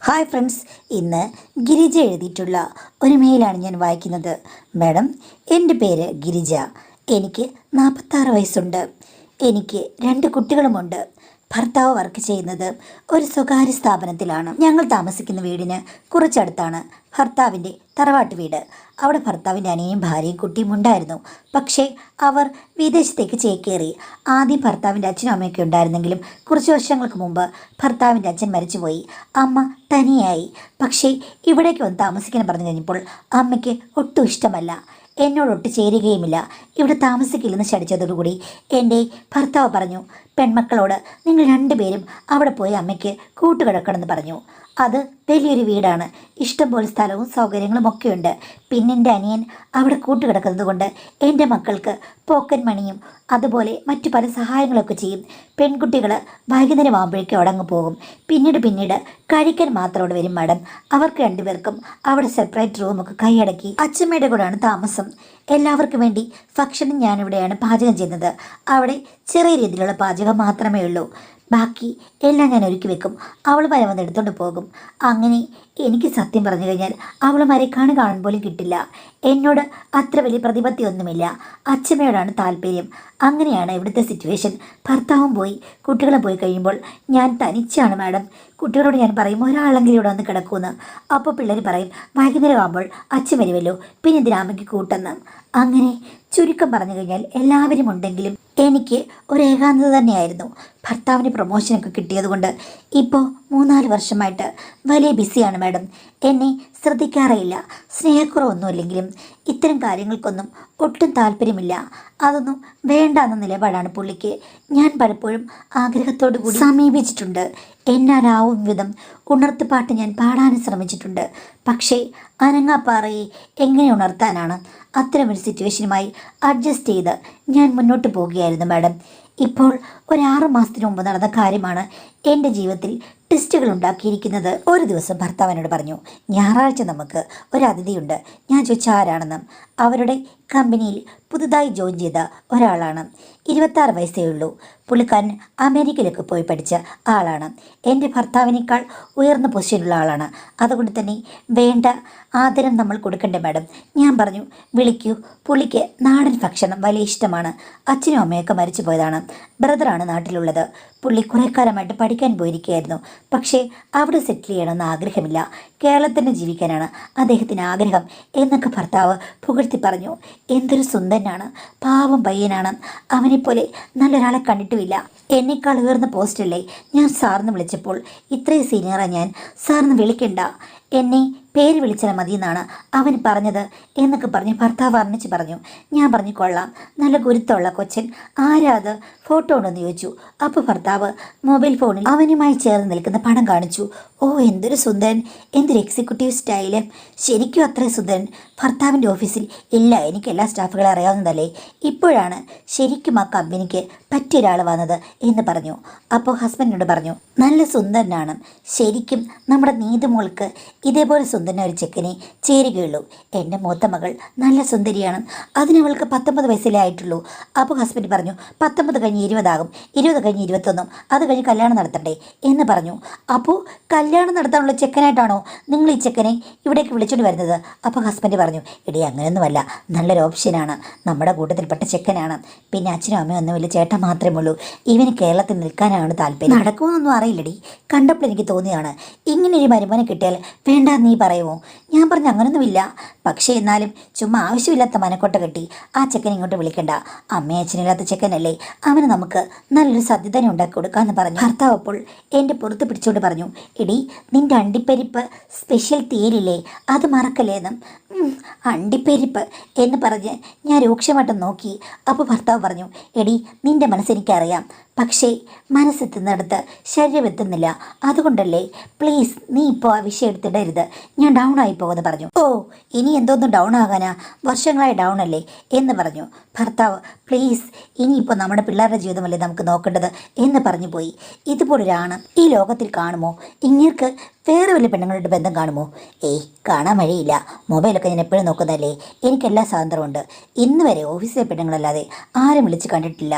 Hi friends, ഇന്ന് ഗിരിജ എഴുതിയിട്ടുള്ള ഒരു മെയിലാണ് ഞാൻ വായിക്കുന്നത്. മാഡം, എൻ്റെ പേര് ഗിരിജ. എനിക്ക് 46 വയസ്സുണ്ട്. എനിക്ക് 2 കുട്ടികളുമുണ്ട്. ഭർത്താവ് വർക്ക് ചെയ്യുന്നത് ഒരു സ്വകാര്യ സ്ഥാപനത്തിലാണ്. ഞങ്ങൾ താമസിക്കുന്ന വീടിന് കുറച്ചടുത്താണ് ഭർത്താവിൻ്റെ തറവാട്ട് വീട്. അവിടെ ഭർത്താവിൻ്റെ അനിയനും ഭാര്യയും കുട്ടിയും ഉണ്ടായിരുന്നു. പക്ഷേ അവർ വിദേശത്തേക്ക് ചേക്കേറി. ആദ്യം ഭർത്താവിൻ്റെ അച്ഛനും അമ്മയൊക്കെ ഉണ്ടായിരുന്നെങ്കിലും കുറച്ച് വർഷങ്ങൾക്ക് മുമ്പ് ഭർത്താവിൻ്റെ അച്ഛൻ മരിച്ചുപോയി. അമ്മ തനിയായി. പക്ഷേ ഇവിടേക്ക് വന്ന് താമസിക്കാൻ പറഞ്ഞു കഴിഞ്ഞപ്പോൾ അമ്മയ്ക്ക് ഒട്ടും ഇഷ്ടമല്ല. എന്നോടൊട്ട് ചേരുകയുമില്ല. ഇവിടെ താമസിക്കില്ലെന്ന് ശടിച്ചതോടുകൂടി എൻ്റെ ഭർത്താവ് പറഞ്ഞു, പെൺമക്കളോട് നിങ്ങൾ 2 പേരും അവിടെ പോയി അമ്മയ്ക്ക് കൂട്ടുകിടക്കണമെന്ന് പറഞ്ഞു. അത് വലിയൊരു വീടാണ്, ഇഷ്ടംപോലെ സ്ഥലവും സൗകര്യങ്ങളും ഒക്കെയുണ്ട്. പിന്നെ എൻ്റെ അനിയൻ അവിടെ കൂട്ടുകിടക്കുന്നത് കൊണ്ട് എൻ്റെ മക്കൾക്ക് പോക്കറ്റ് മണിയും അതുപോലെ മറ്റു പല സഹായങ്ങളൊക്കെ ചെയ്യും. പെൺകുട്ടികൾ വൈകുന്നേരം ആകുമ്പോഴേക്കും അവിടെ അങ്ങ് പോകും. പിന്നീട് കഴിക്കാൻ മാത്രം അവിടെ വരും മാഡം. അവർക്ക് 2 പേർക്കും അവിടെ സെപ്പറേറ്റ് റൂമൊക്കെ കൈയടക്കി അച്ഛമ്മയുടെ കൂടെയാണ് താമസം. എല്ലാവർക്കും വേണ്ടി ഭക്ഷണം ഞാനിവിടെയാണ് പാചകം ചെയ്യുന്നത്. അവിടെ ചെറിയ രീതിയിലുള്ള പാചകം മാത്രമേ ഉള്ളൂ. ബാക്കി എല്ലാം ഞാൻ ഒരുക്കി വെക്കും. അവളുമാരെ വന്ന് എടുത്തുകൊണ്ട് പോകും. അങ്ങനെ എനിക്ക് സത്യം പറഞ്ഞു കഴിഞ്ഞാൽ അവളുമാരെ കാണാൻ പോലും കിട്ടില്ല. എന്നോട് അത്ര വലിയ പ്രതിപത്തിയൊന്നുമില്ല. അച്ഛമ്മയോടാണ് താല്പര്യം. അങ്ങനെയാണ് ഇവിടുത്തെ സിറ്റുവേഷൻ. ഭർത്താവും പോയി, കുട്ടികളും പോയി കഴിയുമ്പോൾ ഞാൻ തനിച്ചാണ് മാഡം. കുട്ടികളോട് ഞാൻ പറയും ഒരാളെങ്കിലും ഇവിടെ വന്ന് കിടക്കുമെന്ന്. അപ്പോൾ പിള്ളേർ പറയും വൈകുന്നേരം ആകുമ്പോൾ അച്ഛൻ വരുമല്ലോ, പിന്നെ എന്തിനാ അമ്മയ്ക്ക് കൂട്ടെന്ന്. അങ്ങനെ ചുരുക്കം പറഞ്ഞു കഴിഞ്ഞാൽ എല്ലാവരും ഉണ്ടെങ്കിലും എനിക്ക് ഒരു ഏകാന്തത തന്നെയായിരുന്നു. ഭർത്താവിന് പ്രൊമോഷനൊക്കെ കിട്ടിയതുകൊണ്ട് ഇപ്പോൾ 3-4 വർഷമായിട്ട് വലിയ ബിസിയാണ് മാഡം. എന്നെ ശ്രദ്ധിക്കാറേയില്ല. സ്നേഹക്കുറവൊന്നുമില്ലെങ്കിലും ഇത്തരം കാര്യങ്ങൾക്കൊന്നും ഒട്ടും താല്പര്യമില്ല. അതൊന്നും വേണ്ട എന്ന നിലപാടാണ് പുള്ളിക്ക്. ഞാൻ പലപ്പോഴും ആഗ്രഹത്തോടു കൂടി സമീപിച്ചിട്ടുണ്ട്. എന്നാലാവും വിധം ഉണർത്തുപാട്ട് ഞാൻ പാടാനും ശ്രമിച്ചിട്ടുണ്ട്. പക്ഷേ അനങ്ങാപ്പാറയെ എങ്ങനെ ഉണർത്താനാണ്? അത്തരമൊരു സിറ്റുവേഷനുമായി അഡ്ജസ്റ്റ് ചെയ്ത് ഞാൻ മുന്നോട്ട് പോവുകയായിരുന്നു മാഡം. ഇപ്പോൾ ഒരു 6 മാസത്തിന് മുമ്പ് നടന്ന കാര്യമാണ് എൻ്റെ ജീവിതത്തിൽ ടെസ്റ്റുകൾ ഉണ്ടാക്കിയിരിക്കുന്നത്. ഒരു ദിവസം ഭർത്താവിനോട് പറഞ്ഞു, ഞായറാഴ്ച നമുക്ക് ഒരു അതിഥിയുണ്ട്. ഞാൻ ചോദിച്ചാൽ ആരാണെന്ന്. അവരുടെ കമ്പനിയിൽ പുതുതായി ജോയിൻ ചെയ്ത ഒരാളാണ്. 26 വയസ്സേ ഉള്ളൂ. പുള്ളിക്കാരൻ അമേരിക്കയിലൊക്കെ പോയി പഠിച്ച ആളാണ്. എൻ്റെ ഭർത്താവിനേക്കാൾ ഉയർന്ന പൊസിഷനുള്ള ആളാണ്. അതുകൊണ്ട് തന്നെ വേണ്ട ആദരം നമ്മൾ കൊടുക്കണ്ടേ മാഡം. ഞാൻ പറഞ്ഞു, വിളിക്കൂ. പുള്ളിക്ക് നാടൻ ഭക്ഷണം വലിയ ഇഷ്ടമാണ്. അച്ഛനും അമ്മയൊക്കെ മരിച്ചു പോയതാണ്. ബ്രദറാണ് നാട്ടിലുള്ളത്. പുള്ളി കുറേ കാലമായിട്ട് പഠിക്കാൻ പോയിരിക്കുകയായിരുന്നു. പക്ഷേ അവിടെ സെറ്റിൽ ചെയ്യണമെന്ന് ആഗ്രഹമില്ല. കേരളത്തിൽ തന്നെ ജീവിക്കാനാണ് അദ്ദേഹത്തിന് ആഗ്രഹം എന്നൊക്കെ ഭർത്താവ് പുകഴ്ത്തി പറഞ്ഞു. എന്തൊരു സുന്ദരനാണ്, പാവം പയ്യനാണ്. അവനെപ്പോലെ നല്ലൊരാളെ കണ്ടിട്ടുമില്ല. എന്നേക്കാൾ ഉയർന്ന പോസ്റ്റല്ലേ. ഞാൻ സാറിന് വിളിച്ചപ്പോൾ ഇത്രയും സീനിയറാണ് ഞാൻ. സാറിന് വിളിക്കണ്ട, എന്നെ പേര് വിളിച്ചാൽ മതി എന്നാണ് അവൻ പറഞ്ഞത് എന്നൊക്കെ പറഞ്ഞ് ഭർത്താവ് വർണ്ണിച്ച് പറഞ്ഞു. ഞാൻ പറഞ്ഞു, കൊള്ളാം, നല്ല ഗുരുത്തമുള്ള കൊച്ചൻ. ആരാ അത്? ഫോട്ടോ ഉണ്ടെന്ന് ചോദിച്ചു. അപ്പോൾ ഭർത്താവ് മൊബൈൽ ഫോണിൽ അവനുമായി ചേർന്ന് നിൽക്കുന്ന പടം കാണിച്ചു. ഓ, എന്തൊരു സുന്ദരൻ, എന്തൊരു എക്സിക്യൂട്ടീവ് സ്റ്റൈല്. ശരിക്കും അത്രയും സുന്ദരൻ ഭർത്താവിൻ്റെ ഓഫീസിൽ ഇല്ല. എനിക്ക് എല്ലാ സ്റ്റാഫുകളെ അറിയാവുന്നതല്ലേ. ഇപ്പോഴാണ് ശരിക്കും ആ കമ്പനിക്ക് പറ്റിയ ഒരാൾ വന്നത് എന്ന് പറഞ്ഞു. അപ്പോൾ ഹസ്ബൻഡിനോട് പറഞ്ഞു, നല്ല സുന്ദരനാണ്. ശരിക്കും നമ്മുടെ നീതുമോൾക്ക് ഇതേപോലെ സുന്ദരന ഒരു ചെക്കനെ ചേരുകയുള്ളൂ. എൻ്റെ മൂത്ത മകൾ നല്ല സുന്ദരിയാണ്. അതിനവൾക്ക് 19 വയസ്സിലേ ആയിട്ടുള്ളൂ. അപ്പോൾ ഹസ്ബൻഡ് പറഞ്ഞു, 19 കഴിഞ്ഞ് 20 ആകും, 20 കഴിഞ്ഞ് 21, അത് കഴിഞ്ഞ് കല്യാണം നടത്തണ്ടേ എന്ന് പറഞ്ഞു. അപ്പോൾ കല്യാണം നടത്താനുള്ള ചെക്കനായിട്ടാണോ നിങ്ങൾ ഈ ചെക്കനെ ഇവിടേക്ക് വിളിച്ചുകൊണ്ട് വരുന്നത്? അപ്പോൾ ഹസ്ബൻഡ് പറഞ്ഞു, എടി അങ്ങനെയൊന്നുമല്ല, നല്ലൊരു ഓപ്ഷനാണ്. നമ്മുടെ കൂട്ടത്തിൽപ്പെട്ട ചെക്കനാണ്. പിന്നെ അച്ഛനും അമ്മയും ഒന്നുമില്ല, ചേട്ടൻ മാത്രമേ ഉള്ളൂ. ഇവന് കേരളത്തിൽ നിൽക്കാനാണ് താല്പര്യം. നടക്കുമെന്നൊന്നും അറിയില്ലടി, കണ്ടപ്പോൾ എനിക്ക് തോന്നിയാണ്. ഇങ്ങനെയൊരു മരുമോനെ കിട്ടിയാൽ വേണ്ട നീ പറയുമോ? ഞാൻ പറഞ്ഞു, അങ്ങനൊന്നുമില്ല. പക്ഷേ എന്നാലും ചുമ്മാ ആവശ്യമില്ലാത്ത മനക്കൊട്ട കെട്ടി ആ ചെക്കൻ ഇങ്ങോട്ട് വിളിക്കണ്ട. അമ്മയും അച്ഛനില്ലാത്ത ചെക്കനല്ലേ, അവന് നമുക്ക് നല്ലൊരു സദ്യ തന്നെ ഉണ്ടാക്കി കൊടുക്കാമെന്ന് പറഞ്ഞു. ഭർത്താവ് അപ്പോൾ എൻ്റെ പുറത്ത് പിടിച്ചുകൊണ്ട് പറഞ്ഞു, എടി നിൻ്റെ അണ്ടിപ്പരിപ്പ് സ്പെഷ്യൽ തീരില്ലേ, അത് മറക്കല്ലേന്ന്. അണ്ടിപ്പരിപ്പ് എന്ന് പറഞ്ഞ് ഞാൻ രൂക്ഷമായിട്ട് നോക്കി. അപ്പോൾ ഭർത്താവ് പറഞ്ഞു, എടി നിൻ്റെ മനസ്സെനിക്കറിയാം, പക്ഷേ മനസ്സെത്തുന്നിടത്ത് ശരീരം എത്തുന്നില്ല. അതുകൊണ്ടല്ലേ, പ്ലീസ് നീ ഇപ്പോൾ ആ വിഷയം എടുത്തിടരുത്. ഞാൻ ഡൗൺ ആയി പോകുമെന്ന് പറഞ്ഞു. ഓ, ഇനി എന്തോന്നും ഡൗൺ ആകാനാ, വർഷങ്ങളായി ഡൗൺ അല്ലേ എന്ന് പറഞ്ഞു ഭർത്താവ്. പ്ലീസ്, ഇനിയിപ്പോൾ നമ്മുടെ പിള്ളേരുടെ ജീവിതമല്ലേ നമുക്ക് നോക്കേണ്ടത് എന്ന് പറഞ്ഞു പോയി. ഇതുപോലൊരാണ് ഈ ലോകത്തിൽ കാണുമോ? ഇങ്ങേർക്ക് വേറെ വല്ല പെണ്ണുങ്ങളുടെ ബന്ധം കാണുമോ? ഏയ്, കാണാൻ വഴിയില്ല. മൊബൈലൊക്കെ ഞാൻ എപ്പോഴും നോക്കുന്നതല്ലേ, എനിക്കെല്ലാ സ്വാതന്ത്ര്യമുണ്ട്. ഇന്ന് വരെ ഓഫീസിലെ പെണ്ണുങ്ങളല്ലാതെ ആരും വിളിച്ച് കണ്ടിട്ടില്ല.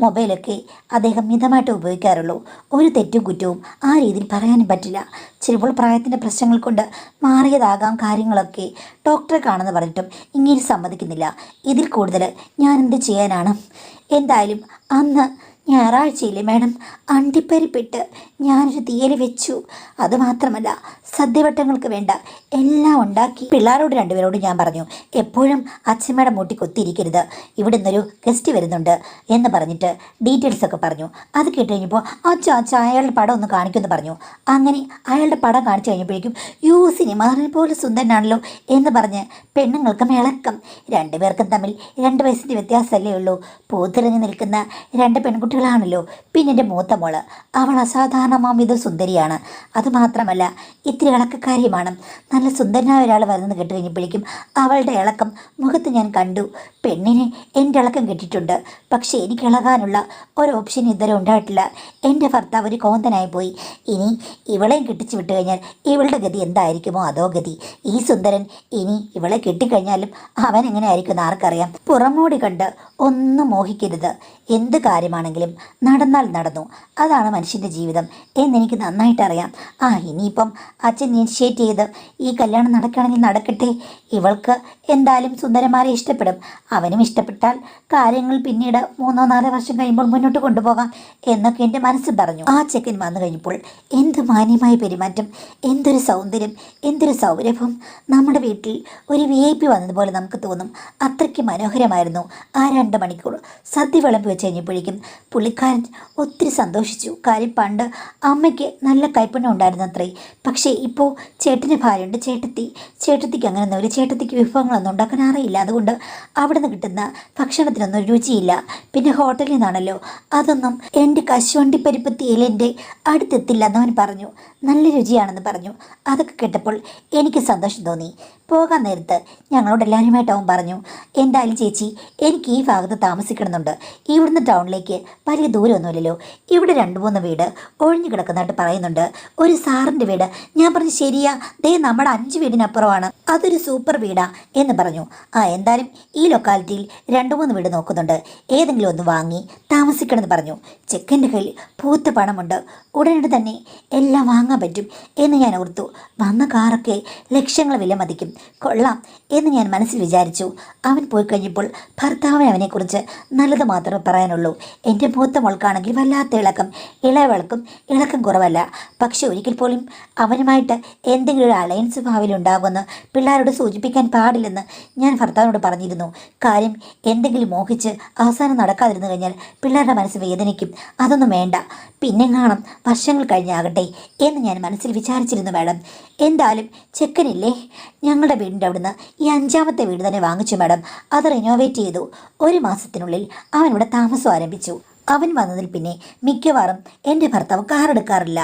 മൊബൈലൊക്കെ അദ്ദേഹം മിതമായിട്ട് ഉപയോഗിക്കാറുള്ളൂ. ഒരു തെറ്റും കുറ്റവും ആ രീതിയിൽ പറയാനും പറ്റില്ല. ചിലപ്പോൾ പ്രായത്തിൻ്റെ പ്രശ്നങ്ങൾ കൊണ്ട് മാറിയതാകാം കാര്യങ്ങളൊക്കെ. ഡോക്ടറെ കാണുമെന്ന് പറഞ്ഞിട്ടും ഇങ്ങനെ സമ്മതിക്കുന്നില്ല. ഇതിൽ കൂടുതൽ ഞാൻ എന്ത് ചെയ്യാനാണ്? എന്തായാലും അന്ന് ഞായറാഴ്ചയില്ലേ മാഡം, അണ്ടിപ്പരിപ്പിട്ട് ഞാനൊരു തീയൽ വെച്ചു. അതുമാത്രമല്ല, സദ്യവട്ടങ്ങൾക്ക് വേണ്ട എല്ലാം ഉണ്ടാക്കി. പിള്ളേരോട് രണ്ടുപേരോട് ഞാൻ പറഞ്ഞു, എപ്പോഴും അച്ഛമ്മയുടെ മൂട്ടി കൊത്തിയിരിക്കരുത്, ഇവിടെ നിന്നൊരു ഗസ്റ്റ് വരുന്നുണ്ട് എന്ന് പറഞ്ഞിട്ട് ഡീറ്റെയിൽസ് ഒക്കെ പറഞ്ഞു. അത് കേട്ട് കഴിഞ്ഞപ്പോൾ അച്ഛ അയാളുടെ പടം ഒന്ന് കാണിക്കുമെന്ന് പറഞ്ഞു. അങ്ങനെ അയാളുടെ പടം കാണിച്ചു കഴിഞ്ഞപ്പോഴേക്കും സിനിമാറിനെ പോലെ സുന്ദരനാണല്ലോ എന്ന് പറഞ്ഞ് പെണ്ണുങ്ങൾക്കും ഇളക്കം. രണ്ടുപേർക്കും തമ്മിൽ 2 വയസ്സിൻ്റെ വ്യത്യാസമല്ലേ ഉള്ളൂ. പൂത്തിരഞ്ഞു നിൽക്കുന്ന 2 പെൺകുട്ടികളാണല്ലോ. പിന്നെ എൻ്റെ മൂത്ത മോള്, അവൾ അസാധാരണമാംവിധ സുന്ദരിയാണ്. അതുമാത്രമല്ല ഇത്തിരി ഇളക്കക്കാരിയുമാണ്. നല്ല സുന്ദരനായ ഒരാൾ വരുന്നത് കേട്ട് കഴിഞ്ഞപ്പോഴേക്കും അവളുടെ ഇളക്കം മുഖത്ത് ഞാൻ കണ്ടു. പെണ്ണിന് എൻ്റെ ഇളക്കം കിട്ടിയിട്ടുണ്ട്. പക്ഷേ എനിക്ക് ഇളകാനുള്ള ഒരു ഓപ്ഷൻ ഇതുവരെ ഉണ്ടായിട്ടില്ല. എൻ്റെ ഭർത്താവ് ഒരു കോന്തനായി പോയി. ഇനി ഇവളെയും കെട്ടിച്ചു വിട്ട് കഴിഞ്ഞാൽ ഇവളുടെ ഗതി എന്തായിരിക്കുമോ അതോ ഗതി. ഈ സുന്ദരൻ ഇനി ഇവളെ കെട്ടിക്കഴിഞ്ഞാലും അവൻ എങ്ങനെ ആയിരിക്കും ആർക്കറിയാം. പുറമോടി കണ്ട് ഒന്നും മോഹിക്കരുത്. എന്ത് കാര്യമാണെങ്കിലും നടന്നാൽ നടന്നു, അതാണ് മനുഷ്യൻ്റെ ജീവിതം എന്നെനിക്ക് നന്നായിട്ടറിയാം. ഇനിയിപ്പം അച്ഛൻ ഇനിഷ്യേറ്റ് ചെയ്ത് ഈ കല്യാണം നടക്കുകയാണെങ്കിൽ നടക്കട്ടെ. ഇവൾക്ക് എന്തായാലും സുന്ദരന്മാരെ ഇഷ്ടപ്പെടും. അവനും ഇഷ്ടപ്പെട്ടാൽ കാര്യങ്ങൾ പിന്നീട് 3-4 വർഷം കഴിയുമ്പോൾ മുന്നോട്ട് കൊണ്ടുപോകാം എന്നൊക്കെ എൻ്റെ മനസ്സ് പറഞ്ഞു. ആ ചെക്കൻ വന്നു കഴിഞ്ഞപ്പോൾ എന്ത് മാന്യമായ പെരുമാറ്റം, എന്തൊരു സൗന്ദര്യം, എന്തൊരു സൗരഭം. നമ്മുടെ വീട്ടിൽ ഒരു VIP വന്നതുപോലെ നമുക്ക് തോന്നും. അത്രയ്ക്ക് മനോഹരമായിരുന്നു ആ 2 മണിക്കൂർ. സദ്യ വിളമ്പി വെച്ച് കഴിഞ്ഞപ്പോഴേക്കും പുള്ളിക്കാരൻ ഒത്തിരി സന്തോഷിച്ചു. കാര്യം പണ്ട് അമ്മയ്ക്ക് നല്ല കൈപ്പുണ്യം ഉണ്ടായിരുന്നു അത്രേ. പക്ഷേ ഇപ്പോൾ ചേട്ടന് ഭാര്യയുണ്ട്, ചേട്ടത്തിക്ക് അങ്ങനെയൊന്നും ഒരു ചേട്ടത്തിക്ക് വിഭവങ്ങളൊന്നും ഉണ്ടാക്കാൻ അറിയില്ല. അതുകൊണ്ട് അവിടെ നിന്ന് കിട്ടുന്ന ഭക്ഷണത്തിനൊന്നും രുചിയില്ല. പിന്നെ ഹോട്ടലിൽ നിന്നാണല്ലോ, അതൊന്നും എൻ്റെ കശുവണ്ടിപ്പരിപ്പ് തേലിൻ്റെ അടുത്തെത്തില്ല എന്നവൻ പറഞ്ഞു. നല്ല രുചിയാണെന്ന് പറഞ്ഞു. അതൊക്കെ കേട്ടപ്പോൾ എനിക്ക് സന്തോഷം തോന്നി. പോകാൻ നേരത്ത് ഞങ്ങളോട് എല്ലാവരുമായിട്ട് അവൻ പറഞ്ഞു, എന്തായാലും ചേച്ചി, എനിക്ക് ഈ ഭാഗത്ത് താമസിക്കണമെന്നുണ്ട്. ഇവിടുന്ന് ടൗണിലേക്ക് വലിയ ദൂരമൊന്നുമില്ലല്ലോ. ഇവിടെ 2-3 വീട് ഒഴിഞ്ഞു കിടക്കുന്നതായിട്ട് പറയുന്നുണ്ട്. ഒരു സാറിൻ്റെ വീട്. ഞാൻ പറഞ്ഞു, ശരിയാ, ദേ നമ്മുടെ 5 വീടിനപ്പുറമാണ്, അതൊരു സൂപ്പർ വീടാ എന്ന് പറഞ്ഞു. എന്തായാലും ഈ ലൊക്കാലിറ്റിയിൽ 2-3 വീട് നോക്കുന്നുണ്ട്. ഏതെങ്കിലും ഒന്ന് വാങ്ങി താമസിക്കണമെന്ന് പറഞ്ഞു. ചെക്കൻ്റെ കയ്യിൽ പൂത്ത പണമുണ്ട്. ഉടനടി തന്നെ എല്ലാം വാങ്ങാൻ പറ്റും എന്ന് ഞാൻ ഓർത്തു. വന്ന കാറൊക്കെ ലക്ഷങ്ങൾ വില മതിക്കും. കൊള്ളാം എന്ന് ഞാൻ മനസ്സിൽ വിചാരിച്ചു. അവൻ പോയി കഴിഞ്ഞപ്പോൾ ഭർത്താവിന് അവനെക്കുറിച്ച് നല്ലത് മാത്രമേ പറയാനുള്ളൂ. എൻ്റെ മൂത്ത മോൾക്കാണെങ്കിൽ വല്ലാത്ത ഇളക്കം. ഇളയവൾക്കും ഇളക്കം കുറവല്ല. പക്ഷെ ഒരിക്കൽ പോലും അവനുമായിട്ട് എന്തെങ്കിലും ഒരു അലയൻസ് ഭാവിയിലുണ്ടാകുമെന്ന് പിള്ളേരോട് സൂചിപ്പിക്കാൻ പാടില്ലെന്ന് ഞാൻ ഭർത്താവിനോട് പറഞ്ഞിരുന്നു. കാര്യം എന്തെങ്കിലും മോഹിച്ച് അവസാനം നടക്കാതിരുന്നു കഴിഞ്ഞാൽ പിള്ളേരുടെ മനസ്സ് വേദനിക്കും. അതൊന്നും വേണ്ട, പിന്നെ കാണും, വർഷങ്ങൾ കഴിഞ്ഞാകട്ടെ എന്ന് ഞാൻ മനസ്സിൽ വിചാരിച്ചിരുന്നു മാഡം. എന്തായാലും ചെക്കനില്ലേ, ഞങ്ങളുടെ വീടിൻ്റെ അവിടുന്ന് ഈ 5ാമത്തെ വീട് തന്നെ വാങ്ങിച്ചു മാഡം. അത് റിനോവേറ്റ് ചെയ്തു. 1 മാസത്തിനുള്ളിൽ അവൻ ഇവിടെ താമസം ആരംഭിച്ചു. അവൻ വന്നതിൽ പിന്നെ മിക്കവാറും എൻ്റെ ഭർത്താവ് കാർ എടുക്കാറില്ല.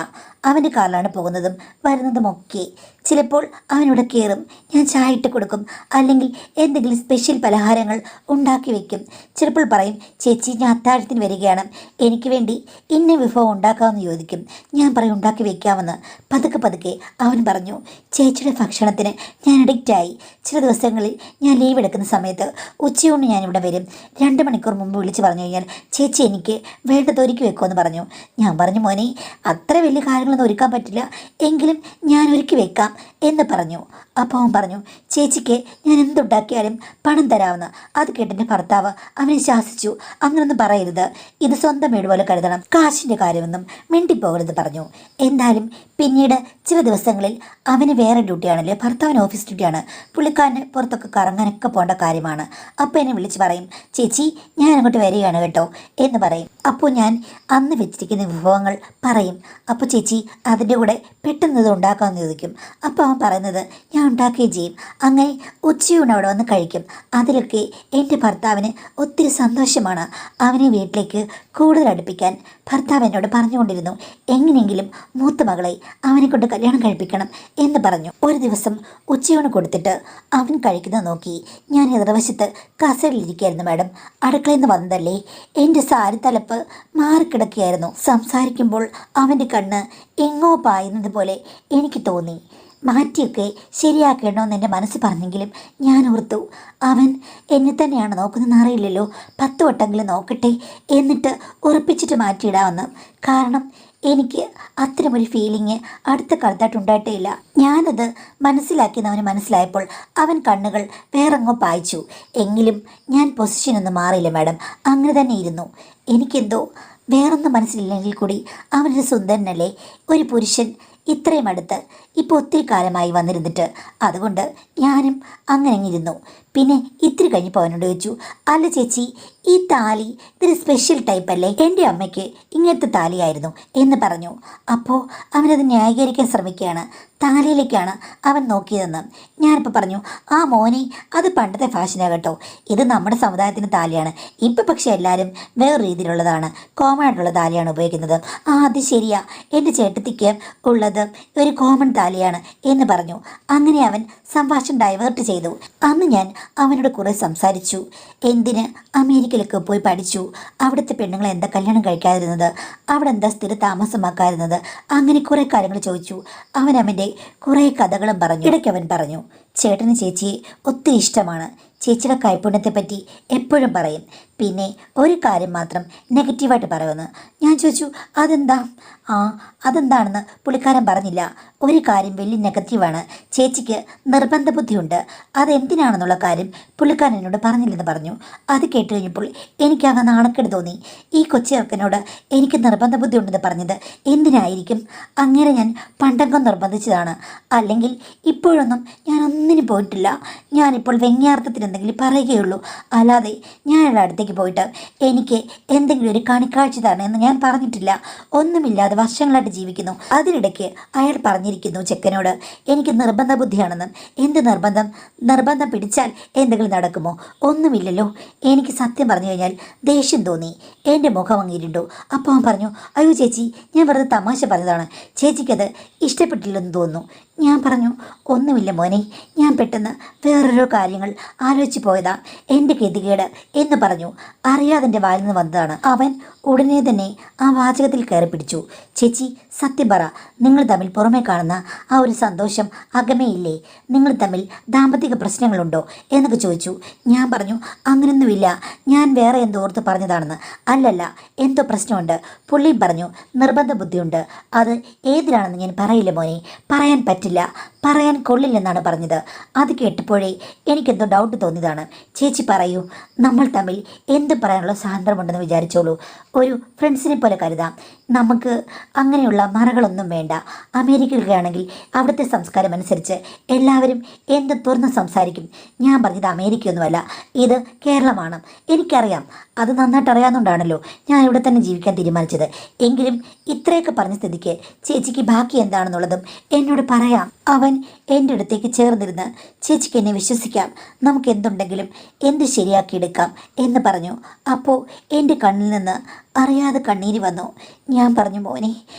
അവൻ്റെ കാറിലാണ് പോകുന്നതും വരുന്നതും ഒക്കെ. ചിലപ്പോൾ അവനിവിടെ കയറും. ഞാൻ ചായ ഇട്ട് കൊടുക്കും, അല്ലെങ്കിൽ എന്തെങ്കിലും സ്പെഷ്യൽ പലഹാരങ്ങൾ ഉണ്ടാക്കി വയ്ക്കും. ചിലപ്പോൾ പറയും, ചേച്ചി ഞാൻ അത്താഴത്തിന് വരികയാണ്, എനിക്ക് വേണ്ടി ഇന്ന വിഭവം ഉണ്ടാക്കാമെന്ന് ചോദിക്കും. ഞാൻ പറയും ഉണ്ടാക്കി വയ്ക്കാമെന്ന്. പതുക്കെ അവൻ പറഞ്ഞു, ചേച്ചിയുടെ ഭക്ഷണത്തിന് ഞാൻ അഡിക്റ്റായി. ചില ദിവസങ്ങളിൽ ഞാൻ ലീവ് എടുക്കുന്ന സമയത്ത് ഉച്ചയൂണ് ഞാനിവിടെ വരും. 2 മണിക്കൂർ മുമ്പ് വിളിച്ച് പറഞ്ഞു കഴിഞ്ഞാൽ ചേച്ചി എനിക്ക് വേണ്ടത് ഒരുക്കി വെക്കുമെന്ന് പറഞ്ഞു. ഞാൻ പറഞ്ഞു, മോനെ, അത്ര വലിയ കാര്യങ്ങളൊന്നും ഒരുക്കാൻ പറ്റില്ല, എങ്കിലും ഞാൻ ഒരുക്കി വെക്കാം എന്ന് പറഞ്ഞു. അപ്പോൾ അവൻ പറഞ്ഞു, ചേച്ചിക്ക് ഞാൻ എന്തുണ്ടാക്കിയാലും പണം തരാമെന്ന്. അത് കേട്ടെൻ്റെ ഭർത്താവ് അവനെ ശാസിച്ചു. അങ്ങനൊന്നും പറയരുത്, ഇത് സ്വന്തം വീട് പോലെ കരുതണം, കാശിൻ്റെ കാര്യമൊന്നും മിണ്ടിപ്പോകരുത് പറഞ്ഞു. എന്തായാലും പിന്നീട് ചില ദിവസങ്ങളിൽ അവന് വേറെ ഡ്യൂട്ടിയാണല്ലോ, ഭർത്താവിന് ഓഫീസ് ഡ്യൂട്ടിയാണ്. പുള്ളിക്കാരന് പുറത്തൊക്കെ കറങ്ങാനൊക്കെ പോകേണ്ട കാര്യമാണ്. അപ്പോൾ എന്നെ വിളിച്ച് പറയും, ചേച്ചി ഞാൻ അങ്ങോട്ട് വരികയാണ് കേട്ടോ എന്ന് പറയും. അപ്പോൾ ഞാൻ അന്ന് വെച്ചിരിക്കുന്ന വിഭവങ്ങൾ പറയും. അപ്പോൾ ചേച്ചി അതിൻ്റെ കൂടെ പെട്ടെന്ന് ഇത് ഉണ്ടാക്കാമെന്ന് ചോദിക്കും. അപ്പോൾ അവൻ പറയുന്നത് ഞാൻ ഉണ്ടാക്കുകയും ചെയ്യും. അങ്ങനെ ഉച്ചയൂണ് അവിടെ വന്ന് കഴിക്കും. അതിലൊക്കെ എൻ്റെ ഭർത്താവിന് ഒത്തിരി സന്തോഷമാണ്. അവനെ വീട്ടിലേക്ക് കൂടുതൽ അടുപ്പിക്കാൻ ഭർത്താവ് എന്നോട് പറഞ്ഞുകൊണ്ടിരുന്നു. എങ്ങനെയെങ്കിലും മൂത്ത മകളെ അവനെ കൊണ്ട് കല്യാണം കഴിപ്പിക്കണം എന്ന് പറഞ്ഞു. ഒരു ദിവസം ഉച്ചയൂണ് കൊടുത്തിട്ട് അവൻ കഴിക്കുന്നത് നോക്കി ഞാൻ എതിർവശത്ത് കസേരയിലിരിക്കുകയായിരുന്നു മാഡം. അടുക്കളയിൽ നിന്ന് വന്നതല്ലേ, എൻ്റെ സാരി തലപ്പ് മാറിക്കിടക്കുകയായിരുന്നു. സംസാരിക്കുമ്പോൾ അവൻ്റെ കണ്ണ് എങ്ങോ പായുന്നത് പോലെ എനിക്ക് തോന്നി. മാറ്റിയൊക്കെ ശരിയാക്കണമെന്ന് എൻ്റെ മനസ്സ് പറഞ്ഞെങ്കിലും ഞാൻ ഓർത്തു, അവൻ എന്നെ തന്നെയാണ് നോക്കുന്നതെന്ന് അറിയില്ലല്ലോ, 10 വട്ടെങ്കിലും നോക്കട്ടെ, എന്നിട്ട് ഉറപ്പിച്ചിട്ട് മാറ്റിയിടാമെന്ന്. കാരണം എനിക്ക് അത്തരമൊരു ഫീലിംഗ് അടുത്ത കാലത്തായിട്ട് ഉണ്ടായിട്ടേ ഇല്ല. ഞാനത് മനസ്സിലാക്കിയെന്ന് അവന് മനസ്സിലായപ്പോൾ അവൻ കണ്ണുകൾ വേറെങ്ങോ പായിച്ചു. എങ്കിലും ഞാൻ പൊസിഷനൊന്നും മാറിയില്ല മാഡം, അങ്ങനെ തന്നെ ഇരുന്നു. എനിക്കെന്തോ വേറൊന്നും മനസ്സിലില്ലെങ്കിൽ കൂടി അവനൊരു സുന്ദരനല്ലേ, ഒരു പുരുഷൻ ഇത്രയും അടുത്ത് ഇപ്പോൾ ഒത്തിരി കാലമായി വന്നിരുന്നിട്ട്. അതുകൊണ്ട് ഞാനും അങ്ങനെ ഇരുന്നു. പിന്നെ ഇത്തിരി കഴിഞ്ഞപ്പോൾ അവനോട് ചോദിച്ചു, അല്ല ചേച്ചി, ഈ താലി ഇതൊരു സ്പെഷ്യൽ ടൈപ്പ് അല്ലേ, എൻ്റെ അമ്മയ്ക്ക് ഇങ്ങനത്തെ താലിയായിരുന്നു എന്ന് പറഞ്ഞു. അപ്പോൾ അവനത് ന്യായീകരിക്കാൻ ശ്രമിക്കുകയാണ്. താലിയിലേക്കാണ് അവൻ നോക്കിയതെന്ന്. ഞാനിപ്പോൾ പറഞ്ഞു, ആ മോനെ, അത് പണ്ടത്തെ ഫാഷനാണ് കേട്ടോ, ഇത് നമ്മുടെ സമുദായത്തിൻ്റെ താലിയാണ്. ഇപ്പം പക്ഷേ എല്ലാവരും വേറെ രീതിയിലുള്ളതാണ്, കോമൺ ആയിട്ടുള്ള താലിയാണ് ഉപയോഗിക്കുന്നത്. ആ അത് ശരിയാ, എൻ്റെ ചേട്ടത്തിക്ക് ഉള്ളത് ഒരു കോമൺ താലിയാണ് എന്ന് പറഞ്ഞു. അങ്ങനെ അവൻ സംഭാഷണം ഡൈവേർട്ട് ചെയ്തു. അന്ന് ഞാൻ അവനോട് കുറേ സംസാരിച്ചു. എന്തിന് അമേരിക്കയിലൊക്കെ പോയി പഠിച്ചു, അവിടുത്തെ പെണ്ണുങ്ങൾ എന്താ കല്യാണം കഴിക്കാതിരുന്നത്, അവിടെ എന്താ സ്ഥിര താമസമാക്കാതിരുന്നത്, അങ്ങനെ കുറേ കാര്യങ്ങൾ ചോദിച്ചു. അവൻ്റെ കുറേ കഥകളും പറഞ്ഞു. ഇടയ്ക്ക് അവൻ പറഞ്ഞു, ചേട്ടന് ചേച്ചിയെ ഒത്തിരി ഇഷ്ടമാണ്, ചേച്ചിയുടെ കൈപ്പുണ്യത്തെപ്പറ്റി എപ്പോഴും പറയും, പിന്നെ ഒരു കാര്യം മാത്രം നെഗറ്റീവായിട്ട് പറയുമെന്ന്. ഞാൻ ചോദിച്ചു, അതെന്താ? അതെന്താണെന്ന് പുള്ളിക്കാരൻ പറഞ്ഞില്ല. ഒരു കാര്യം വലിയ നെഗറ്റീവാണ്, ചേച്ചിക്ക് നിർബന്ധ ബുദ്ധിയുണ്ട്, അതെന്തിനാണെന്നുള്ള കാര്യം പുള്ളിക്കാരൻ എന്നോട് പറഞ്ഞില്ലെന്ന് പറഞ്ഞു. അത് കേട്ട് കഴിഞ്ഞപ്പോൾ എനിക്കങ്ങ് നാണക്കേട് തോന്നി. ഈ കൊച്ചിയർക്കനോട് എനിക്ക് നിർബന്ധ ബുദ്ധി ഉണ്ടെന്ന് പറഞ്ഞത് എന്തിനായിരിക്കും? അങ്ങനെ ഞാൻ പണ്ടങ്കം നിർബന്ധിച്ചതാണ്, അല്ലെങ്കിൽ ഇപ്പോഴൊന്നും ഞാൻ ഒന്നിനും പോയിട്ടില്ല. ഞാനിപ്പോൾ വ്യംഗ്യാർത്ഥത്തിന് എന്തെങ്കിലും പറയുകയുള്ളൂ, അല്ലാതെ ഞാനയാളുടെ അടുത്തേക്ക് പോയിട്ട് എനിക്ക് എന്തെങ്കിലും ഒരു കണിക്കാഴ്ച തരണം എന്ന് ഞാൻ പറഞ്ഞിട്ടില്ല. ഒന്നുമില്ലാതെ വർഷങ്ങളായിട്ട് ജീവിക്കുന്നു. അതിനിടയ്ക്ക് അയാൾ പറഞ്ഞിരിക്കുന്നു ചെക്കനോട് എനിക്ക് നിർബന്ധ ബുദ്ധിയാണെന്നും. എന്ത് നിർബന്ധം? നിർബന്ധം പിടിച്ചാൽ എന്തെങ്കിലും നടക്കുമോ? ഒന്നുമില്ലല്ലോ. എനിക്ക് സത്യം പറഞ്ഞു കഴിഞ്ഞാൽ ദേഷ്യം തോന്നി, എൻ്റെ മുഖം അങ്ങിരുണ്ടു. അപ്പോൾ അവൻ പറഞ്ഞു, അയ്യോ ചേച്ചി, ഞാൻ വെറുതെ തമാശ പറഞ്ഞതാണ്, ചേച്ചിക്കത് ഇഷ്ടപ്പെട്ടില്ലെന്ന് തോന്നുന്നു. ഞാൻ പറഞ്ഞു, ഒന്നുമില്ല മോനെ, ഞാൻ പെട്ടെന്ന് വേറൊരു കാര്യങ്ങൾ ആലോചിച്ച് പോയതാ, എൻ്റെ ഗതികേട് എന്ന് പറഞ്ഞു. അറിയാതെ എൻ്റെ വായിൽ നിന്ന് വന്നതാണ്. അവൻ ഉടനെ തന്നെ ആ വാചകത്തിൽ കയറി പിടിച്ചു. ചേച്ചി സത്യം പറ, നിങ്ങൾ തമ്മിൽ പുറമേ കാണുന്ന ആ ഒരു സന്തോഷം അകമേയില്ലേ? നിങ്ങൾ തമ്മിൽ ദാമ്പത്തിക പ്രശ്നങ്ങളുണ്ടോ എന്നൊക്കെ ചോദിച്ചു. ഞാൻ പറഞ്ഞു, അങ്ങനൊന്നുമില്ല, ഞാൻ വേറെ എന്തോ ഓർത്ത് പറഞ്ഞതാണെന്ന്. അല്ലല്ല, എന്തോ പ്രശ്നമുണ്ട്. പുള്ളിയും പറഞ്ഞു നിർബന്ധ ബുദ്ധിയുണ്ട്. അത് ഏതിലാണെന്ന് ഞാൻ പറയില്ല മോനെ, പറയാൻ പറ്റില്ല, പറയാൻ കൊള്ളില്ലെന്നാണ് പറഞ്ഞത്. അത് കേട്ടപ്പോഴേ എനിക്കെന്തോ ഡൗട്ട് തോന്നിയതാണ്. ചേച്ചി പറയൂ, നമ്മൾ തമ്മിൽ എന്ത് പറയാനുള്ള സ്വാതന്ത്ര്യമുണ്ടെന്ന് വിചാരിച്ചോളൂ, ഒരു ഫ്രണ്ട്സിനെ പോലെ കരുതാം. നമുക്ക് അങ്ങനെയുള്ള മറകളൊന്നും വേണ്ട. അമേരിക്കയിലാണെങ്കിൽ അവിടുത്തെ സംസ്കാരം അനുസരിച്ച് എല്ലാവരും എന്ത് തുറന്ന് സംസാരിക്കും. ഞാൻ പറഞ്ഞത് അമേരിക്കയൊന്നുമല്ല, ഇത് കേരളമാണ്. എനിക്കറിയാം, അത് നന്നായിട്ട് അറിയാവുന്നതുകൊണ്ടാണല്ലോ ഞാൻ ഇവിടെ തന്നെ ജീവിക്കാൻ തീരുമാനിച്ചത്. എങ്കിലും ഇത്രയൊക്കെ പറഞ്ഞ സ്ഥിതിക്ക് ചേച്ചിക്ക് ബാക്കി എന്താണെന്നുള്ളതും എന്നോട് പറയാം. അവൻ എൻ്റെ അടുത്തേക്ക് ചേർന്നിരുന്ന്, ചേച്ചിക്ക് എന്നെ വിശ്വസിക്കാം, നമുക്ക് എന്തുണ്ടെങ്കിലും എന്ത് ശരിയാക്കിയെടുക്കാം എന്ന് പറഞ്ഞു. അപ്പോൾ എൻ്റെ കണ്ണിൽ നിന്ന് അറിയാതെ കണ്ണീര് വന്നു. ഞാൻ പറഞ്ഞു, മോനെ,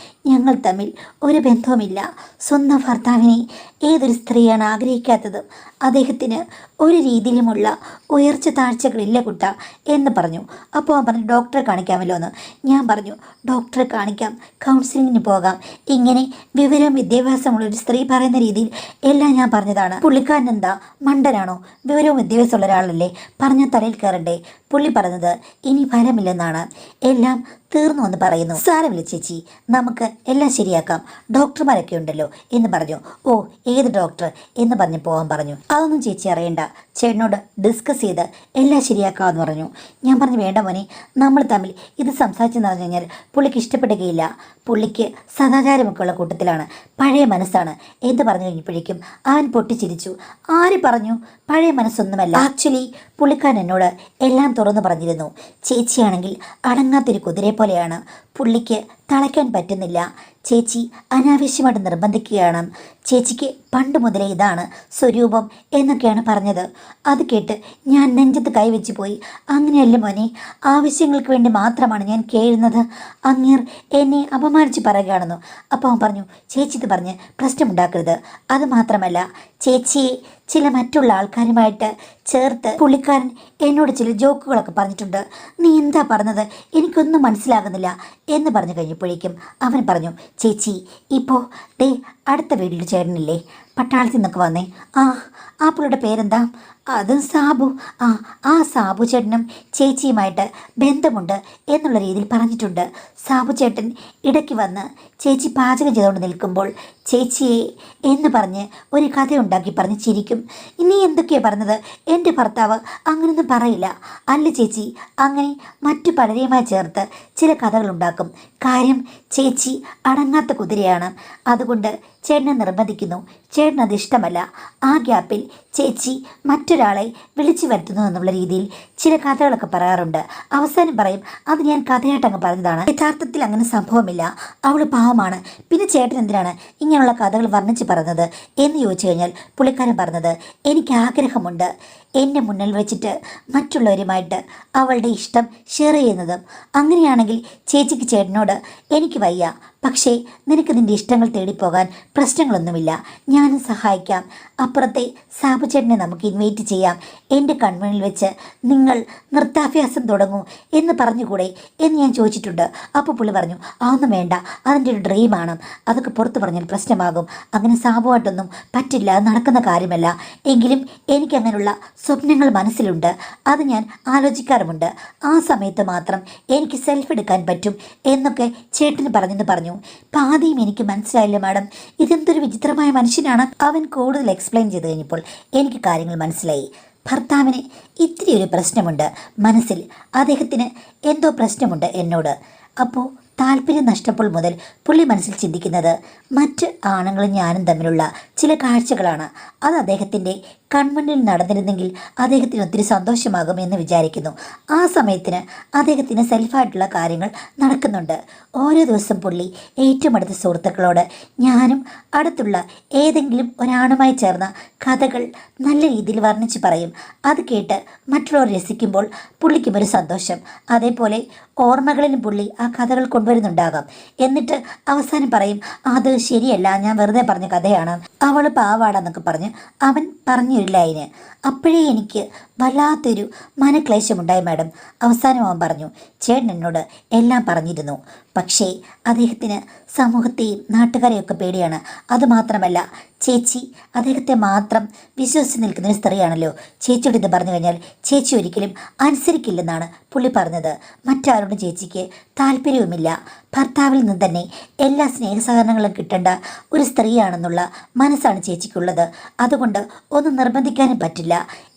ഞങ്ങൾ തമ്മിൽ ഒരു ബന്ധവുമില്ല. സ്വന്തം ഭർത്താവിനെ ഏതൊരു സ്ത്രീയാണ് ആഗ്രഹിക്കാത്തത്? അദ്ദേഹത്തിന് ഒരു രീതിയിലുമുള്ള ഉയർച്ച താഴ്ചകളില്ല കുട്ട എന്ന് പറഞ്ഞു. അപ്പോൾ അവൻ പറഞ്ഞു, ഡോക്ടറെ കാണിക്കാമല്ലോ എന്ന്. ഞാൻ പറഞ്ഞു, ഡോക്ടറെ കാണിക്കാം, കൗൺസിലിങ്ങിന് പോകാം. ഇങ്ങനെ വിവരവും വിദ്യാഭ്യാസമുള്ളൊരു സ്ത്രീ പറയുന്ന രീതിയിൽ എല്ലാം ഞാൻ പറഞ്ഞതാണ്. പുള്ളിക്കാരൻ എന്താ മണ്ടനാണോ? വിവരവും വിദ്യാഭ്യാസമുള്ള ഒരാളല്ലേ, പറഞ്ഞ തലയിൽ കയറണ്ടേ? പുള്ളി പറഞ്ഞത് ഇനി ഫലമില്ലെന്നാണ്, എല്ലാം തീർന്നു എന്ന് പറയുന്നു. സാരമില്ല ചേച്ചി, നമുക്ക് എല്ലാം ശരിയാക്കാം, ഡോക്ടർമാരൊക്കെ ഉണ്ടല്ലോ എന്ന് പറഞ്ഞു. ഓ, ഏത് ഡോക്ടർ എന്ന് പറഞ്ഞ് പോകാൻ പറഞ്ഞു. അതൊന്നും ചേച്ചി അറിയണ്ട, ചേട്ടനോട് ഡിസ്കസ് ചെയ്ത് എല്ലാം ശരിയാക്കാമെന്ന് പറഞ്ഞു. ഞാൻ പറഞ്ഞു, വേണ്ട മോനെ, നമ്മൾ തമ്മിൽ ഇത് സംസാരിച്ചെന്ന് പറഞ്ഞു കഴിഞ്ഞാൽ പുള്ളിക്ക് ഇഷ്ടപ്പെടുകയില്ല. പുള്ളിക്ക് സദാചാരമൊക്കെ ഉള്ള കൂട്ടത്തിലാണ്, പഴയ മനസ്സാണ് എന്ന് പറഞ്ഞു കഴിഞ്ഞപ്പോഴേക്കും അവൻ പൊട്ടിച്ചിരിച്ചു. ആര് പറഞ്ഞു? പഴയ മനസ്സൊന്നുമല്ല. ആക്ച്വലി പുള്ളിക്കാരൻ എന്നോട് എല്ലാം തുറന്നു പറഞ്ഞിരുന്നു. ചേച്ചിയാണെങ്കിൽ അടങ്ങാത്തൊരു കുതിരയെ പോലെയാണ്, പുള്ളിക്ക് തളയ്ക്കാൻ പറ്റുന്നില്ല. ചേച്ചി അനാവശ്യമായിട്ട് നിർബന്ധിക്കുകയാണ്. ചേച്ചിക്ക് പണ്ട് മുതലേ ഇതാണ് സ്വരൂപം എന്നൊക്കെയാണ് പറഞ്ഞത്. അത് കേട്ട് ഞാൻ നെഞ്ചത്ത് കൈവച്ച് പോയി. അങ്ങനെയല്ല മോനെ, ആവശ്യങ്ങൾക്ക് വേണ്ടി മാത്രമാണ് ഞാൻ കേഴുന്നത്. അങ്ങേർ എന്നെ അപമാനിച്ച് പറയുകയാണെന്നു. അപ്പോൾ അവൻ പറഞ്ഞു, ചേച്ചി ഇത് പറഞ്ഞ് പ്രശ്നമുണ്ടാക്കരുത്. അത് മാത്രമല്ല, ചേച്ചിയെ ചില മറ്റുള്ള ആൾക്കാരുമായിട്ട് ചേർത്ത് പുള്ളിക്കാരൻ എന്നോട് ചില ജോക്കുകളൊക്കെ പറഞ്ഞിട്ടുണ്ട്. നീ എന്താ പറഞ്ഞത്? എനിക്കൊന്നും മനസ്സിലാകുന്നില്ല എന്ന് പറഞ്ഞു കഴിഞ്ഞപ്പോഴേക്കും അവൻ പറഞ്ഞു, ചേച്ചി ഇപ്പോൾ ദേ അടുത്ത വീട്ടിൽ ചേട്ടനില്ലേ പട്ടാളത്തിൽ നിന്നൊക്കെ വന്നേ, ആ പുള്ളിയുടെ പേരെന്താ? അത് സാബു. ആ സാബു ചേട്ടനും ചേച്ചിയുമായിട്ട് ബന്ധമുണ്ട് എന്നുള്ള രീതിയിൽ പറഞ്ഞിട്ടുണ്ട്. സാബു ചേട്ടൻ ഇടയ്ക്ക് വന്ന് ചേച്ചി പാചകം ചെയ്തുകൊണ്ട് നിൽക്കുമ്പോൾ ചേച്ചിയെ എന്ന് പറഞ്ഞ് ഒരു കഥയുണ്ടാക്കി പറഞ്ഞ് ചിരിക്കും. നീ എന്തൊക്കെയാണ് പറഞ്ഞത്? എൻ്റെ ഭർത്താവ് അങ്ങനെയൊന്നും പറയില്ല. അല്ല ചേച്ചി, അങ്ങനെ മറ്റു പലരെയുമായി ചേർത്ത് ചില കഥകളുണ്ടാക്കും. കാര്യം ചേച്ചി അടങ്ങാത്ത കുതിരയാണ്, അതുകൊണ്ട് ചേട്ടനെ നിർബന്ധിക്കുന്നു. ചേട്ടനത് ഇഷ്ടമല്ല. ആ ഗ്യാപ്പിൽ ചേച്ചി മറ്റൊരാളെ വിളിച്ചു വരുത്തുന്നു എന്നുള്ള രീതിയിൽ ചില കഥകളൊക്കെ പറയാറുണ്ട്. അവസാനം പറയും, അത് ഞാൻ കഥയായിട്ടങ്ങ് പറഞ്ഞതാണ്, യഥാർത്ഥത്തിൽ അങ്ങനെ സംഭവമില്ല, അവൾ പാവമാണ്. പിന്നെ ചേട്ടൻ എന്തിനാണ് ഇങ്ങനെയുള്ള കഥകൾ വർണ്ണിച്ച് പറഞ്ഞത് എന്ന് ചോദിച്ചു കഴിഞ്ഞാൽ പുള്ളിക്കാരൻ പറഞ്ഞത്, എനിക്ക് ആഗ്രഹമുണ്ട് എന്നെ മുന്നിൽ വെച്ചിട്ട് മറ്റുള്ളവരുമായിട്ട് അവളുടെ ഇഷ്ടം ഷെയർ ചെയ്യുന്നതും. അങ്ങനെയാണെങ്കിൽ ചേച്ചിക്ക് ചേട്ടനോട് എനിക്ക് വയ്യ, പക്ഷേ നിനക്ക് നിൻ്റെ ഇഷ്ടങ്ങൾ തേടിപ്പോകാൻ പ്രശ്നങ്ങളൊന്നുമില്ല, ഞാനും സഹായിക്കാം. അപ്പുറത്തെ സാബു ചേട്ടനെ നമുക്ക് ഇൻവൈറ്റ് ചെയ്യാം. എൻ്റെ കൺമുന്നിൽ വെച്ച് നിങ്ങൾ നൃത്താഭ്യാസം തുടങ്ങൂ എന്ന് പറഞ്ഞുകൂടെ എന്ന് ഞാൻ ചോദിച്ചിട്ടുണ്ട്. അപ്പോൾ പുള്ളി പറഞ്ഞു, അതൊന്നും വേണ്ട, അതിൻ്റെ ഒരു ഡ്രീമാണ്, അതൊക്കെ പുറത്ത് പറഞ്ഞാൽ പ്രശ്നമാകും. അങ്ങനെ സാബുവായിട്ടൊന്നും പറ്റില്ല, അത് നടക്കുന്ന കാര്യമല്ല. എങ്കിലും എനിക്കങ്ങനെയുള്ള സ്വപ്നങ്ങൾ മനസ്സിലുണ്ട്, അത് ഞാൻ ആലോചിക്കാറുമുണ്ട്. ആ സമയത്ത് മാത്രം എനിക്ക് സെൽഫ് എടുക്കാൻ പറ്റും എന്നൊക്കെ ചേട്ടന് പറഞ്ഞെന്ന് പറഞ്ഞു. പാതിയും എനിക്ക് മനസ്സിലായില്ല മാഡം, ഇതെന്തൊരു വിചിത്രമായ മനുഷ്യനാണ്. അവൻ കൂടുതൽ എക്സ്പ്ലെയിൻ ചെയ്ത് കഴിഞ്ഞപ്പോൾ എനിക്ക് കാര്യങ്ങൾ മനസ്സിലായി. ഭർത്താവിന് ഇത്തിരി ഒരു പ്രശ്നമുണ്ട് മനസ്സിൽ, അദ്ദേഹത്തിന് എന്തോ പ്രശ്നമുണ്ട് എന്നോട്. അപ്പോൾ താല്പര്യം നഷ്ടപ്പോൾ മുതൽ പുള്ളി മനസ്സിൽ ചിന്തിക്കുന്നത് മറ്റ് ആണുങ്ങളും ഞാനും തമ്മിലുള്ള ചില കാഴ്ചകളാണ്. അത് അദ്ദേഹത്തിൻ്റെ കൺമുന്നിൽ നടന്നിരുന്നെങ്കിൽ അദ്ദേഹത്തിന് ഒത്തിരി സന്തോഷമാകും എന്ന് വിചാരിക്കുന്നു. ആ സമയത്തിന് അദ്ദേഹത്തിന് സെൽഫായിട്ടുള്ള കാര്യങ്ങൾ നടക്കുന്നുണ്ട്. ഓരോ ദിവസം പുള്ളി ഏറ്റവും അടുത്ത സുഹൃത്തുക്കളോട് ഞാനും അടുത്തുള്ള ഏതെങ്കിലും ഒരാണുമായി ചേർന്ന കഥകൾ നല്ല രീതിയിൽ വർണ്ണിച്ച് പറയും. അത് കേട്ട് മറ്റുള്ളവർ രസിക്കുമ്പോൾ പുള്ളിക്കും ഒരു സന്തോഷം. അതേപോലെ ഓർമ്മകളിലും പുള്ളി ആ കഥകൾ കൊണ്ടുവരുന്നുണ്ടാകാം. എന്നിട്ട് അവസാനം പറയും, അത് ശരിയല്ല, ഞാൻ വെറുതെ പറഞ്ഞ കഥയാണ്, അവൾ പാവാടാന്നൊക്കെ പറഞ്ഞ് അവൻ പറഞ്ഞില്ല അതിന്. അപ്പോഴേ എനിക്ക് വല്ലാത്തൊരു മനക്ലേശമുണ്ടായി മാഡം. അവസാനം അവൻ പറഞ്ഞു, ചേട്ടൻ എന്നോട് എല്ലാം പറഞ്ഞിരുന്നു, പക്ഷേ അദ്ദേഹത്തിന് സമൂഹത്തെയും നാട്ടുകാരെയൊക്കെ പേടിയാണ്. അതുമാത്രമല്ല ചേച്ചി അദ്ദേഹത്തെ മാത്രം വിശ്വസിച്ച് നിൽക്കുന്നൊരു സ്ത്രീയാണല്ലോ. ചേച്ചിയോട് ഇത് പറഞ്ഞു കഴിഞ്ഞാൽ ചേച്ചി ഒരിക്കലും അനുസരിക്കില്ലെന്നാണ് പുള്ളി പറഞ്ഞത്. മറ്റാരോടും ചേച്ചിക്ക് താല്പര്യവുമില്ല. ഭർത്താവിൽ നിന്ന് തന്നെ എല്ലാ സ്നേഹസഹകരണങ്ങളും കിട്ടേണ്ട ഒരു സ്ത്രീയാണെന്നുള്ള മനസ്സാണ് ചേച്ചിക്കുള്ളത്. അതുകൊണ്ട് ഒന്നും നിർബന്ധിക്കാനും പറ്റില്ല.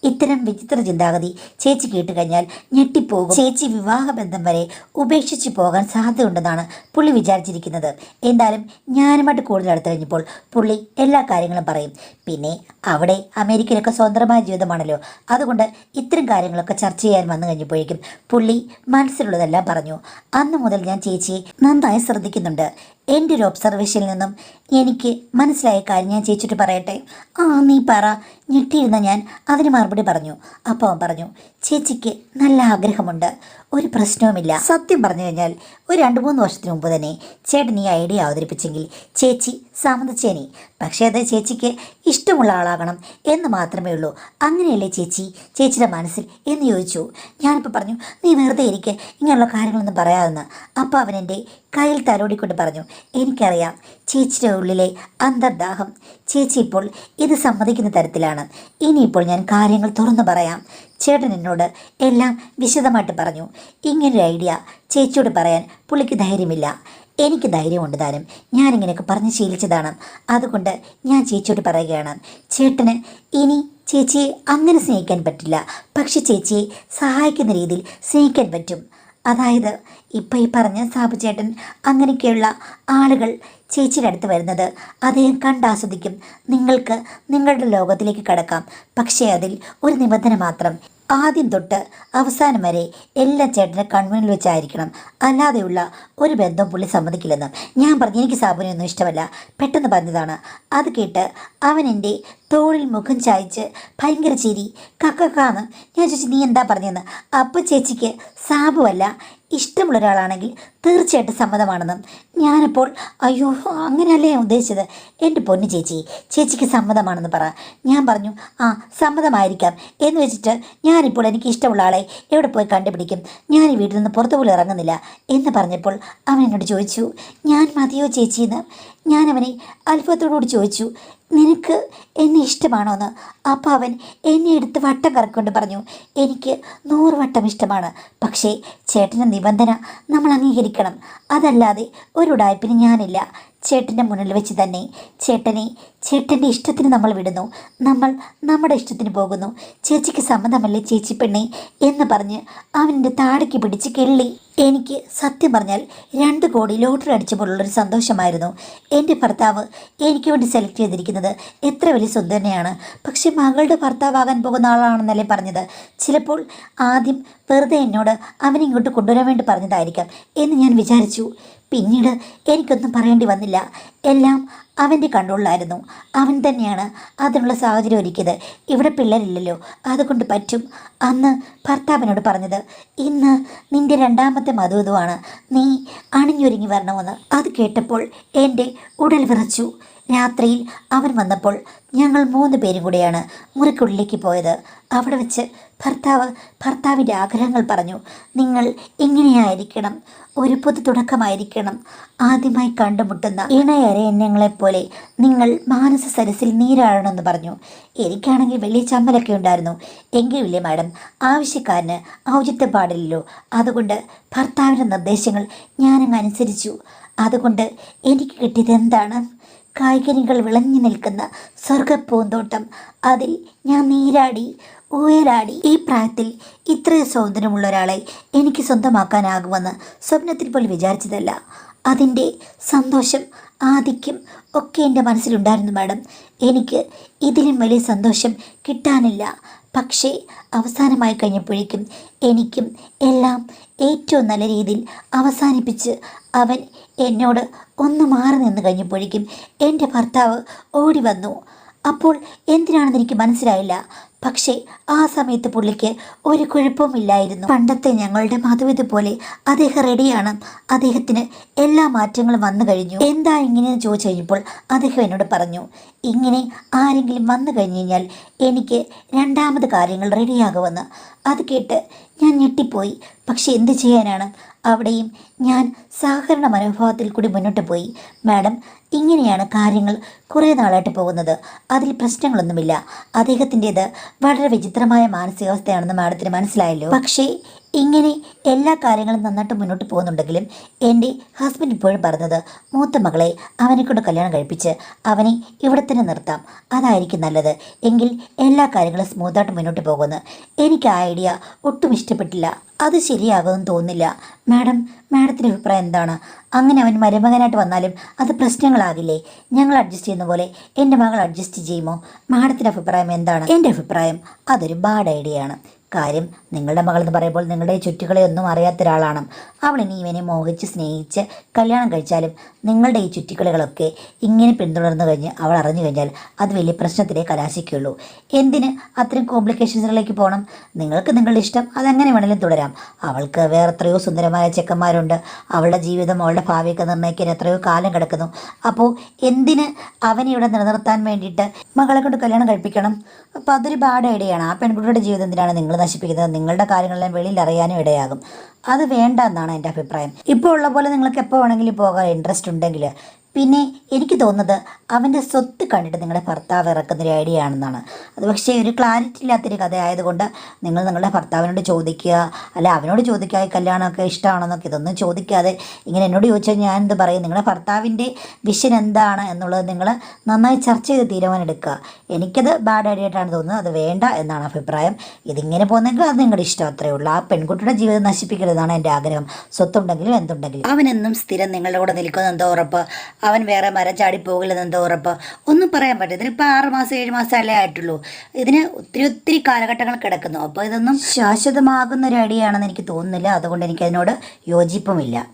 ഇത്തരം വിചിത്ര ചിന്താഗതി ചേച്ചി കേട്ട് കഴിഞ്ഞാൽ ഞെട്ടിപ്പോകും. ചേച്ചി വിവാഹബന്ധം വരെ ഉപേക്ഷിച്ച് പോകാൻ സാധ്യതയുണ്ടെന്നാണ് പുള്ളി വിചാരിച്ചിരിക്കുന്നത്. എന്തായാലും ഞാനുമായിട്ട് കൂടുതൽ അടുത്ത് കഴിഞ്ഞപ്പോൾ പുള്ളി എല്ലാ കാര്യങ്ങളും പറയും. പിന്നെ അവിടെ അമേരിക്കയിലൊക്കെ സ്വതന്ത്രമായ ജീവിതമാണല്ലോ, അതുകൊണ്ട് ഇത്തരം കാര്യങ്ങളൊക്കെ ചർച്ച ചെയ്യാൻ വന്നു കഴിഞ്ഞപ്പോഴേക്കും പുള്ളി മനസ്സിലുള്ളതെല്ലാം പറഞ്ഞു. അന്ന് മുതൽ ഞാൻ ചേച്ചിയെ നന്നായി ശ്രദ്ധിക്കുന്നുണ്ട്. എൻ്റെ ഒരു ഒബ്സർവേഷനിൽ നിന്നും എനിക്ക് മനസ്സിലായ കാര്യം ഞാൻ ചേച്ചിട്ട് പറയട്ടെ. നീ പറ. ഞെട്ടിയിരുന്ന ഞാൻ അതിന് മറുപടി പറഞ്ഞു. അപ്പോൾ അവൻ പറഞ്ഞു, ചേച്ചിക്ക് നല്ല ആഗ്രഹമുണ്ട്, ഒരു പ്രശ്നവുമില്ല. സത്യം പറഞ്ഞു കഴിഞ്ഞാൽ ഒരു 2-3 വർഷത്തിന് മുമ്പ് തന്നെ ചേട്ടൻ ഈ ഐഡിയ അവതരിപ്പിച്ചെങ്കിൽ ചേച്ചി സമ്മതിച്ചേനെ. പക്ഷേ അത് ചേച്ചിക്ക് ഇഷ്ടമുള്ള ആളാകണം എന്ന് മാത്രമേ ഉള്ളൂ. അങ്ങനെയല്ലേ ചേച്ചി ചേച്ചിയുടെ മനസ്സിൽ എന്ന് ചോദിച്ചു. ഞാനിപ്പോൾ പറഞ്ഞു, നീ വെറുതെ ഇരിക്കെ, ഇങ്ങനെയുള്ള കാര്യങ്ങളൊന്നും പറയാതെന്ന്. അപ്പോൾ അവൻ എൻ്റെ കയ്യിൽ തലോടിക്കൊണ്ട് പറഞ്ഞു, എനിക്കറിയാം ചേച്ചിയുടെ ഉള്ളിലെ അന്തർദാഹം. ചേച്ചി ഇപ്പോൾ ഇത് സമ്മതിക്കുന്ന തരത്തിലാണ്. ഇനിയിപ്പോൾ ഞാൻ കാര്യങ്ങൾ തുറന്നു പറയാം. ചേട്ടൻ എന്നോട് എല്ലാം വിശദമായിട്ട് പറഞ്ഞു. ഇങ്ങനൊരു ഐഡിയ ചേച്ചിയോട് പറയാൻ പുള്ളിക്ക് ധൈര്യമില്ല. എനിക്ക് ധൈര്യമുണ്ട് താനും, ഞാനിങ്ങനെയൊക്കെ പറഞ്ഞ് ശീലിച്ചതാണ്. അതുകൊണ്ട് ഞാൻ ചേച്ചിയോട് പറയുകയാണ്, ചേട്ടന് ഇനി ചേച്ചിയെ അങ്ങനെ സ്നേഹിക്കാൻ പറ്റില്ല, പക്ഷെ ചേച്ചിയെ സഹായിക്കുന്ന രീതിയിൽ സ്നേഹിക്കാൻ പറ്റും. അതായത് ഇപ്പം ഈ പറഞ്ഞ സാബു ചേട്ടൻ അങ്ങനെയൊക്കെയുള്ള ആളുകൾ ചേച്ചിയുടെ അടുത്ത് വരുന്നത് അദ്ദേഹം കണ്ടാസ്വദിക്കും. നിങ്ങൾക്ക് നിങ്ങളുടെ ലോകത്തിലേക്ക് കടക്കാം, പക്ഷേ അതിൽ ഒരു നിബന്ധന മാത്രം. ആദ്യം തൊട്ട് അവസാനം വരെ എല്ലാ ചേട്ടൻ്റെ കൺമുന്നിൽ വെച്ചായിരിക്കണം, അല്ലാതെയുള്ള ഒരു ബന്ധം പുള്ളി സമ്മതിക്കില്ലെന്ന് ഞാൻ പറഞ്ഞു. എനിക്ക് സാബുവിനൊന്നും ഇഷ്ടമല്ല, പെട്ടെന്ന് പറഞ്ഞതാണ്. അത് കേട്ട് അവൻ എൻ്റെ തോളിൽ മുഖം ചായച്ച് ഭയങ്കര ചിരി, കക്കക്കാന്ന്. ഞാൻ ചോദിച്ചു, നീ എന്താ പറഞ്ഞതെന്ന്. അപ്പോൾ ചേച്ചിക്ക് സാബു അല്ല ഇഷ്ടമുള്ള ഒരാളാണെങ്കിൽ തീർച്ചയായിട്ടും സമ്മതമാണെന്നും ഞാനപ്പോൾ അയ്യോ അങ്ങനെയല്ലേ ഞാൻ ഉദ്ദേശിച്ചത്, എൻ്റെ പൊന്നു ചേച്ചി, ചേച്ചിക്ക് സമ്മതമാണെന്ന് പറ. ഞാൻ പറഞ്ഞു ആ സമ്മതമായിരിക്കാം എന്ന് വെച്ചിട്ട് ഞാനിപ്പോൾ എനിക്ക് ഇഷ്ടമുള്ള ആളെ എവിടെ പോയി കണ്ടുപിടിക്കും, ഞാൻ ഈ വീട്ടിൽ നിന്ന് പുറത്തു പോലും ഇറങ്ങുന്നില്ല എന്ന് പറഞ്ഞപ്പോൾ അവൻ എന്നോട് ചോദിച്ചു ഞാൻ മതിയോ ചേച്ചിയെന്ന്. ഞാൻ അവനെ അത്ഭുതത്തോടുകൂടി ചോദിച്ചു നിനക്ക് എന്നെ ഇഷ്ടമാണോ എന്ന്. അപ്പോൾ അവൻ എന്നെ എടുത്ത് വട്ടം കറക്കൊണ്ട് പറഞ്ഞു എനിക്ക് 100 വട്ടം ഇഷ്ടമാണ്, പക്ഷേ ചേട്ടൻ്റെ നിബന്ധന നമ്മൾ അംഗീകരിക്കണം, അതല്ലാതെ ഒരു ഉടായ്പിന് ഞാനില്ല. ചേട്ടൻ്റെ മുന്നിൽ വെച്ച് തന്നെ ചേട്ടൻ്റെ ഇഷ്ടത്തിന് നമ്മൾ വിടുന്നു, നമ്മൾ നമ്മുടെ ഇഷ്ടത്തിന് പോകുന്നു, ചേച്ചിക്ക് സമ്മതമല്ലേ ചേച്ചി പെണ്ണെ എന്ന് പറഞ്ഞ് അവൻ്റെ താടിക്ക് പിടിച്ച് കിള്ളി. എനിക്ക് സത്യം പറഞ്ഞാൽ 2 കോടി ലോട്ടറി അടിച്ച പോലുള്ളൊരു സന്തോഷമായിരുന്നു. എൻ്റെ ഭർത്താവ് എനിക്ക് വേണ്ടി സെലക്ട് ചെയ്തിരിക്കുന്നത് എത്ര വലിയ സുന്ദരനെയാണ്, പക്ഷെ മകളുടെ ഭർത്താവാകാൻ പോകുന്ന ആളാണെന്നല്ലേ പറഞ്ഞത്. ചിലപ്പോൾ ആദ്യം വെറുതെ എന്നോട് അവനിങ്ങോട്ട് കൊണ്ടുവരാൻ വേണ്ടി പറഞ്ഞതായിരിക്കാം എന്ന് ഞാൻ വിചാരിച്ചു. പിന്നീട് എനിക്കൊന്നും പറയേണ്ടി വന്നില്ല, എല്ലാം അവൻ്റെ കൺട്രോളിലായിരുന്നു. അവൻ തന്നെയാണ് അതിനുള്ള സാഹചര്യം ഒരുക്കിയത്. ഇവിടെ പിള്ളേരില്ലല്ലോ, അതുകൊണ്ട് പറ്റും. അന്ന് ഭർത്താവിനോട് പറഞ്ഞത് ഇന്ന് നിൻ്റെ 2ാമത്തെ മധുവധുവാണ്, നീ അണിഞ്ഞൊരുങ്ങി വരണമെന്ന്. അത് കേട്ടപ്പോൾ എൻ്റെ ഉടൽ വിറച്ചു. രാത്രിയിൽ അവൻ വന്നപ്പോൾ ഞങ്ങൾ 3 പേരും കൂടെയാണ് മുറിക്കുള്ളിലേക്ക് പോയത്. അവിടെ വെച്ച് ഭർത്താവിൻ്റെ ആഗ്രഹങ്ങൾ പറഞ്ഞു. നിങ്ങൾ ഇങ്ങനെയായിരിക്കണം, ഒരു പുതു തുടക്കമായിരിക്കണം, ആദ്യമായി കണ്ടുമുട്ടുന്ന ഇണയരയന്യങ്ങളെപ്പോലെ നിങ്ങൾ മാനസ സരസിൽ നീരാഴണമെന്ന് പറഞ്ഞു. എനിക്കാണെങ്കിൽ വലിയ ചമ്മലൊക്കെ ഉണ്ടായിരുന്നു. എങ്കിലില്ലേ മാഡം, ആവശ്യക്കാരന് ഔചിത്യം പാടില്ലല്ലോ, അതുകൊണ്ട് ഭർത്താവിൻ്റെ നിർദ്ദേശങ്ങൾ ഞാനങ്ങ് അനുസരിച്ചു. അതുകൊണ്ട് എനിക്ക് കിട്ടിയത് എന്താണ്? കായ്കനികൾ വിളഞ്ഞു നിൽക്കുന്ന സ്വർഗപ്പൂന്തോട്ടം. അതിൽ ഞാൻ നീരാടി ഊയലാടി. ഈ പ്രായത്തിൽ ഇത്രയും സൗന്ദര്യമുള്ള ഒരാളെ എനിക്ക് സ്വന്തമാക്കാനാകുമെന്ന് സ്വപ്നത്തിൽ പോലും വിചാരിച്ചതല്ല. അതിൻ്റെ സന്തോഷം ആധിക്യം ഒക്കെ എൻ്റെ മനസ്സിലുണ്ടായിരുന്നു മാഡം. എനിക്ക് ഇതിലും വലിയ സന്തോഷം കിട്ടാനില്ല. പക്ഷേ അവസാനമായി കഴിഞ്ഞപ്പോഴേക്കും എനിക്കും എല്ലാം ഏറ്റവും നല്ല രീതിയിൽ അവസാനിപ്പിച്ച് അവൻ എന്നോട് ഒന്ന് മാറി നിന്ന് കഴിഞ്ഞപ്പോഴേക്കും എൻ്റെ ഭർത്താവ് ഓടി വന്നു. അപ്പോൾ എന്തിനാണെന്ന് എനിക്ക് മനസ്സിലായില്ല. പക്ഷേ ആ സമയത്ത് പുള്ളിക്ക് ഒരു കുഴപ്പവുമില്ലായിരുന്നു. പണ്ടത്തെ ഞങ്ങളുടെ മധുവിധ പോലെ അദ്ദേഹം റെഡിയാണ്, അദ്ദേഹത്തിന് എല്ലാ മാറ്റങ്ങളും വന്നു കഴിഞ്ഞു. എന്താ ഇങ്ങനെയെന്ന് ചോദിച്ചു കഴിഞ്ഞപ്പോൾ അദ്ദേഹം എന്നോട് പറഞ്ഞു ഇങ്ങനെ ആരെങ്കിലും വന്നു കഴിഞ്ഞു കഴിഞ്ഞാൽ എനിക്ക് 2ാമത് കാര്യങ്ങൾ റെഡിയാകുമെന്ന്. അത് കേട്ട് ഞാൻ ഞെട്ടിപ്പോയി. പക്ഷെ എന്ത് ചെയ്യാനാണ്, അവിടെയും ഞാൻ സഹകരണ മനോഭാവത്തിൽ കൂടി മുന്നോട്ട് പോയി. മാഡം, ഇങ്ങനെയാണ് കാര്യങ്ങൾ കുറേ നാളായിട്ട് പോകുന്നത്, അതിൽ പ്രശ്നങ്ങളൊന്നുമില്ല. അദ്ദേഹത്തിൻ്റേത് വളരെ വിചിത്രമായ മാനസികാവസ്ഥയാണെന്ന് മാഡത്തിന് മനസ്സിലായല്ലോ. പക്ഷേ ഇങ്ങനെ എല്ലാ കാര്യങ്ങളും നന്നായിട്ട് മുന്നോട്ട് പോകുന്നുണ്ടെങ്കിലും എൻ്റെ ഹസ്ബൻഡ് ഇപ്പോഴും പറഞ്ഞത് മൂത്ത മകളെ അവനെക്കൊണ്ട് കല്യാണം കഴിപ്പിച്ച് അവനെ ഇവിടെ തന്നെ നിർത്താം, അതായിരിക്കും നല്ലത്, എങ്കിൽ എല്ലാ കാര്യങ്ങളും സ്മൂത്തായിട്ട് മുന്നോട്ട് പോകുമെന്ന്. എനിക്ക് ആ ഐഡിയ ഒട്ടും ഇഷ്ടപ്പെട്ടില്ല. അത് ശരിയാകുമെന്ന് തോന്നുന്നില്ല. മാഡത്തിൻ്റെ അഭിപ്രായം എന്താണ്? അങ്ങനെ അവൻ മരുമകനായിട്ട് വന്നാലും അത് പ്രശ്നങ്ങളാകില്ലേ? ഞങ്ങൾ അഡ്ജസ്റ്റ് ചെയ്യുന്ന പോലെ എൻ്റെ മകൾ അഡ്ജസ്റ്റ് ചെയ്യുമോ? മാഡത്തിൻ്റെ അഭിപ്രായം എന്താണ്? എൻ്റെ അഭിപ്രായം അതൊരു ബാഡ് ഐഡിയ ആണ്. കാര്യം നിങ്ങളുടെ മകളെന്ന് പറയുമ്പോൾ നിങ്ങളുടെ ചുറ്റുകളെ ഒന്നും അറിയാത്ത ഒരാളാണ് അവൾ. ഇനി ഇവനെ മോഹിച്ച് സ്നേഹിച്ച് കല്യാണം കഴിച്ചാലും നിങ്ങളുടെ ഈ ചുറ്റിക്കളികളൊക്കെ ഇങ്ങനെ പിന്തുടർന്നു കഴിഞ്ഞ് അവൾ അറിഞ്ഞു കഴിഞ്ഞാൽ അത് വലിയ പ്രശ്നത്തിലേ കലാശിക്കുള്ളൂ. എന്തിന് അത്രയും കോംപ്ലിക്കേഷൻസിലേക്ക് പോകണം? നിങ്ങൾക്ക് നിങ്ങളുടെ ഇഷ്ടം അതെങ്ങനെ വേണമെങ്കിലും തുടരാം. അവൾക്ക് വേറെ എത്രയോ സുന്ദരമായ ചെക്കന്മാരുണ്ട്. അവളുടെ ജീവിതം അവളുടെ ഭാവിയൊക്കെ നിർണ്ണയിക്കാൻ എത്രയോ കാലം കിടക്കുന്നു. അപ്പോൾ എന്തിന് അവനെ ഇവിടെ നിലനിർത്താൻ വേണ്ടിയിട്ട് മകളെ കൊണ്ട് കല്യാണം കഴിപ്പിക്കണം? അപ്പോൾ അതൊരു ബാഡ് ഐഡിയയാണ്. ആ പെൺകുട്ടിയുടെ ജീവിതം എന്തിനാണ് നിങ്ങൾ നശിപ്പിക്കുന്നത്? നിങ്ങളുടെ കാര്യങ്ങളെല്ലാം വെളിയിൽ അറിയാനും ഇടയാകും. അത് വേണ്ട എന്നാണ് എൻ്റെ അഭിപ്രായം. ഇപ്പോൾ ഉള്ള പോലെ നിങ്ങൾക്ക് എപ്പോൾ വേണമെങ്കിലും പോകാൻ ഇൻട്രസ്റ്റ് ഉണ്ടെങ്കിൽ. പിന്നെ എനിക്ക് തോന്നുന്നത് അവൻ്റെ സ്വത്ത് കണ്ടിട്ട് നിങ്ങളുടെ ഭർത്താവ് ഇറക്കുന്നൊരു ഐഡിയ ആണെന്നാണ്. അത് പക്ഷേ ഒരു ക്ലാരിറ്റി ഇല്ലാത്തൊരു കഥ ആയതുകൊണ്ട് നിങ്ങൾ നിങ്ങളുടെ ഭർത്താവിനോട് ചോദിക്കുക, അല്ല അവനോട് ചോദിക്കുക ഈ കല്യാണമൊക്കെ ഇഷ്ടമാണെന്നൊക്കെ. ഇതൊന്നും ചോദിക്കാതെ ഇങ്ങനെ എന്നോട് ചോദിച്ചാൽ ഞാൻ എന്ത് പറയും? നിങ്ങളുടെ ഭർത്താവിൻ്റെ വിഷൻ എന്താണ് എന്നുള്ളത് നിങ്ങൾ നന്നായി ചർച്ച ചെയ്ത് തീരുമാനം എടുക്കുക. എനിക്കത് ബാഡ് ഐഡിയ ആയിട്ടാണ് തോന്നുന്നത്. അത് വേണ്ട എന്നാണ് അഭിപ്രായം. ഇതിങ്ങനെ പോകുന്നെങ്കിൽ അത് നിങ്ങളുടെ ഇഷ്ടം, അത്രയേ ഉള്ളൂ. ആ പെൺകുട്ടിയുടെ ജീവിതം നശിപ്പിക്കരുതെന്നാണ് എൻ്റെ ആഗ്രഹം. സ്വത്തുണ്ടെങ്കിലും എന്തുണ്ടെങ്കിലും. അവനെന്നും സ്ഥിരം നിങ്ങളുടെ കൂടെ നിൽക്കുന്നെന്തോ ഉറപ്പ്? അവൻ വേറെ മരം ചാടി പോകില്ലെന്നെന്തോ ഉറപ്പ്? ഒന്നും പറയാൻ പറ്റില്ല. ഇതിനിപ്പോൾ 6 മാസം 7 മാസം അല്ലേ ആയിട്ടുള്ളൂ. ഇതിന് ഒത്തിരി കാലഘട്ടങ്ങൾ കിടക്കുന്നു. അപ്പോൾ ഇതൊന്നും ശാശ്വതമാകുന്ന ഒരു ഐഡിയ ആണെന്ന് എനിക്ക് തോന്നുന്നില്ല. അതുകൊണ്ട് എനിക്കതിനോട് യോജിപ്പുമില്ല.